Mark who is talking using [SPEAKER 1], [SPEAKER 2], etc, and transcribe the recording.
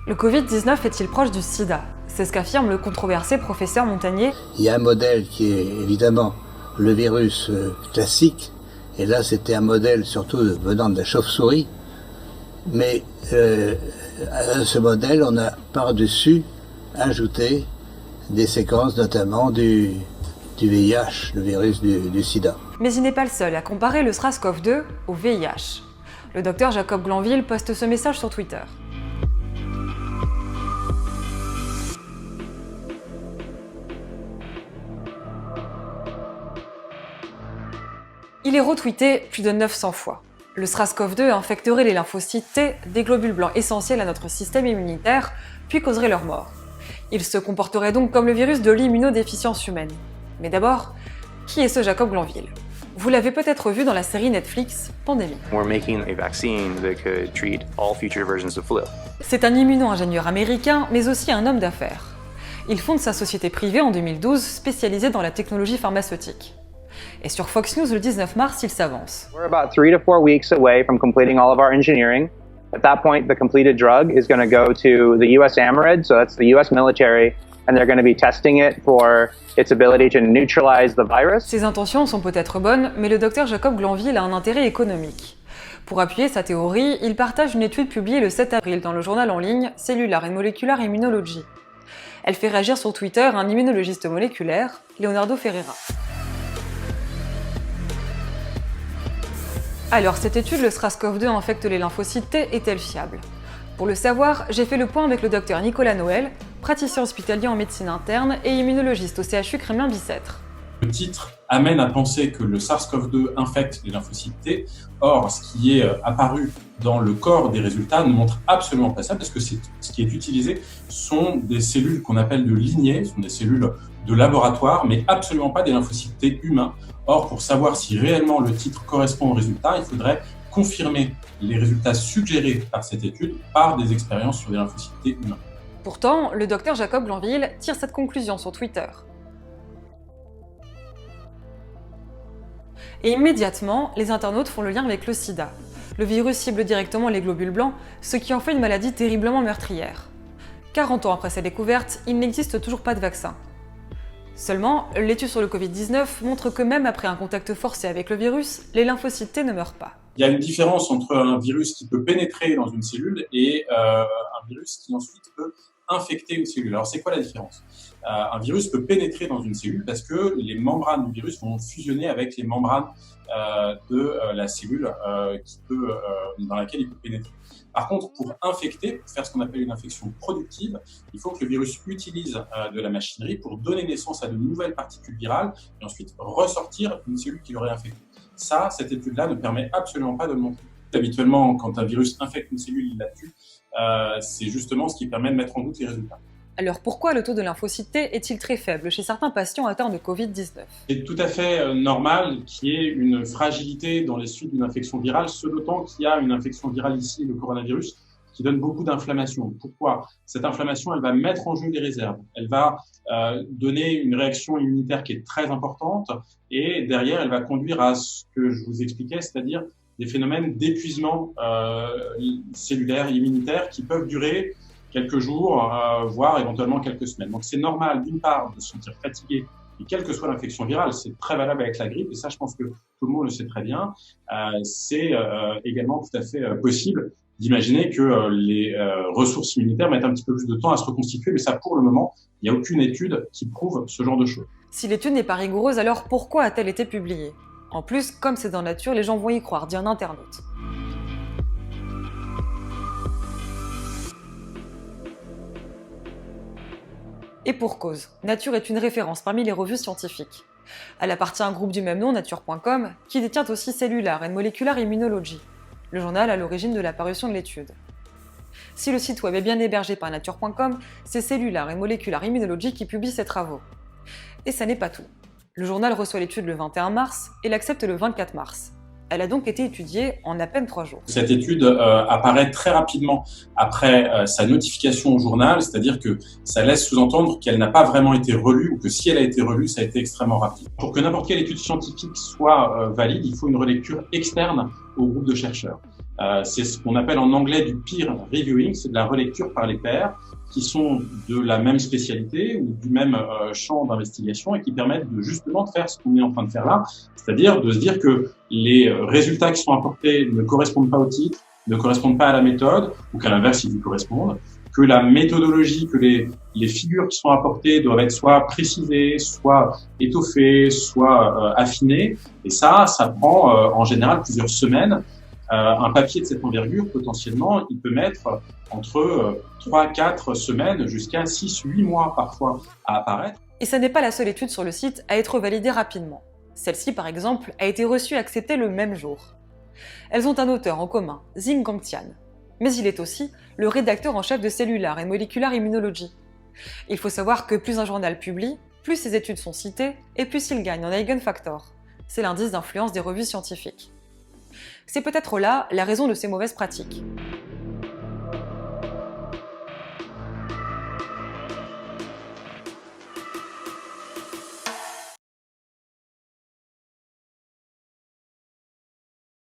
[SPEAKER 1] Le Covid-19 est-il proche du sida? C'est ce qu'affirme le controversé professeur Montagnier.
[SPEAKER 2] Il y a un modèle qui est évidemment le virus classique, et là c'était un modèle surtout venant de la chauve-souris, mais à ce modèle on a par-dessus ajouté des séquences notamment du VIH, le virus du sida.
[SPEAKER 1] Mais il n'est pas le seul à comparer le SARS-CoV-2 au VIH. Le docteur Jacob Glanville poste ce message sur Twitter. Il est retweeté plus de 900 fois. Le SARS-CoV-2 infecterait les lymphocytes T, des globules blancs essentiels à notre système immunitaire, puis causerait leur mort. Il se comporterait donc comme le virus de l'immunodéficience humaine. Mais d'abord, qui est ce Jacob Glanville? Vous l'avez peut-être vu dans la série Netflix Pandémie.
[SPEAKER 3] We're making a vaccine that could treat all future versions of flu.
[SPEAKER 1] C'est un immuno-ingénieur américain, mais aussi un homme d'affaires. Il fonde sa société privée en 2012, spécialisée dans la technologie pharmaceutique. Et sur Fox News le 19 mars, il s'avance.
[SPEAKER 4] We're about 3 to 4 weeks away from completing all of our engineering. At that point, the completed drug is going to go to the US AMRID, so that's the US military, and they're going to be testing it for its ability to neutralize the virus.
[SPEAKER 1] Ses intentions sont peut-être bonnes, mais le docteur Jacob Glanville a un intérêt économique. Pour appuyer sa théorie, il partage une étude publiée le 7 avril dans le journal en ligne Cellular and Molecular Immunology. Elle fait réagir sur Twitter un immunologiste moléculaire, Leonardo Ferreira. Alors, cette étude, le SARS-CoV-2 infecte les lymphocytes T, est-elle fiable? Pour le savoir, j'ai fait le point avec le docteur Nicolas Noël, praticien hospitalier en médecine interne et immunologiste au CHU Kremlin-Bicêtre.
[SPEAKER 5] Le titre amène à penser que le SARS-CoV-2 infecte les lymphocytes T. Or, ce qui est apparu dans le corps des résultats ne montre absolument pas ça, parce que ce qui est utilisé sont des cellules qu'on appelle de lignée, ce sont des cellules de laboratoire, mais absolument pas des lymphocytes T humains. Or, pour savoir si réellement le titre correspond au résultat, il faudrait confirmer les résultats suggérés par cette étude par des expériences sur des lymphocytes T humains.
[SPEAKER 1] Pourtant, le docteur Jacob Glanville tire cette conclusion sur Twitter. Et immédiatement, les internautes font le lien avec le sida. Le virus cible directement les globules blancs, ce qui en fait une maladie terriblement meurtrière. 40 ans après sa découverte, il n'existe toujours pas de vaccin. Seulement, l'étude sur le Covid-19 montre que même après un contact forcé avec le virus, les lymphocytes T ne meurent pas.
[SPEAKER 5] Il y a une différence entre un virus qui peut pénétrer dans une cellule et un virus qui ensuite peut infecter une cellule. Alors c'est quoi la différence? Un virus peut pénétrer dans une cellule parce que les membranes du virus vont fusionner avec les membranes de la cellule dans laquelle il peut pénétrer. Par contre, pour infecter, pour faire ce qu'on appelle une infection productive, il faut que le virus utilise de la machinerie pour donner naissance à de nouvelles particules virales et ensuite ressortir une cellule qui l'aurait infectée. Ça, cette étude-là ne permet absolument pas de le montrer. Habituellement, quand un virus infecte une cellule, il la tue. C'est justement ce qui permet de mettre en doute les résultats.
[SPEAKER 1] Alors pourquoi le taux de lymphocytes T est-il très faible chez certains patients atteints de Covid-19?
[SPEAKER 5] C'est tout à fait normal qu'il y ait une fragilité dans les suites d'une infection virale, ce d'autant qu'il y a une infection virale ici, le coronavirus, qui donne beaucoup d'inflammation. Pourquoi? Cette inflammation, elle va mettre en jeu les réserves. Elle va donner une réaction immunitaire qui est très importante et derrière, elle va conduire à ce que je vous expliquais, c'est-à-dire des phénomènes d'épuisement cellulaire, immunitaire qui peuvent durer quelques jours, voire éventuellement quelques semaines. Donc c'est normal d'une part de se sentir fatigué, et quelle que soit l'infection virale, c'est très valable avec la grippe, et ça je pense que tout le monde le sait très bien. C'est également tout à fait possible d'imaginer que les ressources immunitaires mettent un petit peu plus de temps à se reconstituer, mais ça pour le moment, il n'y a aucune étude qui prouve ce genre de choses.
[SPEAKER 1] Si l'étude n'est pas rigoureuse, alors pourquoi a-t-elle été publiée? En plus, comme c'est dans Nature, les gens vont y croire, dit un internaute. Et pour cause, Nature est une référence parmi les revues scientifiques. Elle appartient à un groupe du même nom, Nature.com, qui détient aussi Cellular and Molecular Immunology, le journal à l'origine de la parution de l'étude. Si le site web est bien hébergé par Nature.com, c'est Cellular and Molecular Immunology qui publie ses travaux. Et ça n'est pas tout. Le journal reçoit l'étude le 21 mars et l'accepte le 24 mars. Elle a donc été étudiée en à peine 3 jours.
[SPEAKER 5] Cette étude apparaît très rapidement après sa notification au journal, c'est-à-dire que ça laisse sous-entendre qu'elle n'a pas vraiment été relue ou que si elle a été relue, ça a été extrêmement rapide. Pour que n'importe quelle étude scientifique soit valide, il faut une relecture externe au groupe de chercheurs. C'est ce qu'on appelle en anglais du peer reviewing, c'est de la relecture par les pairs qui sont de la même spécialité ou du même champ d'investigation et qui permettent de justement de faire ce qu'on est en train de faire là, c'est-à-dire de se dire que les résultats qui sont apportés ne correspondent pas au titre, ne correspondent pas à la méthode, ou qu'à l'inverse, ils y correspondent, que la méthodologie, que les figures qui sont apportées doivent être soit précisées, soit étoffées, soit affinées. Et ça prend en général plusieurs semaines. Un papier de cette envergure, potentiellement, il peut mettre entre 3-4 semaines jusqu'à 6-8 mois parfois à apparaître.
[SPEAKER 1] Et ce n'est pas la seule étude sur le site à être validée rapidement. Celle-ci, par exemple, a été reçue et acceptée le même jour. Elles ont un auteur en commun, Xing Gongtian. Mais il est aussi le rédacteur en chef de Cellular and Molecular Immunology. Il faut savoir que plus un journal publie, plus ses études sont citées et plus il gagne en Eigenfactor. C'est l'indice d'influence des revues scientifiques. C'est peut-être là la raison de ces mauvaises pratiques.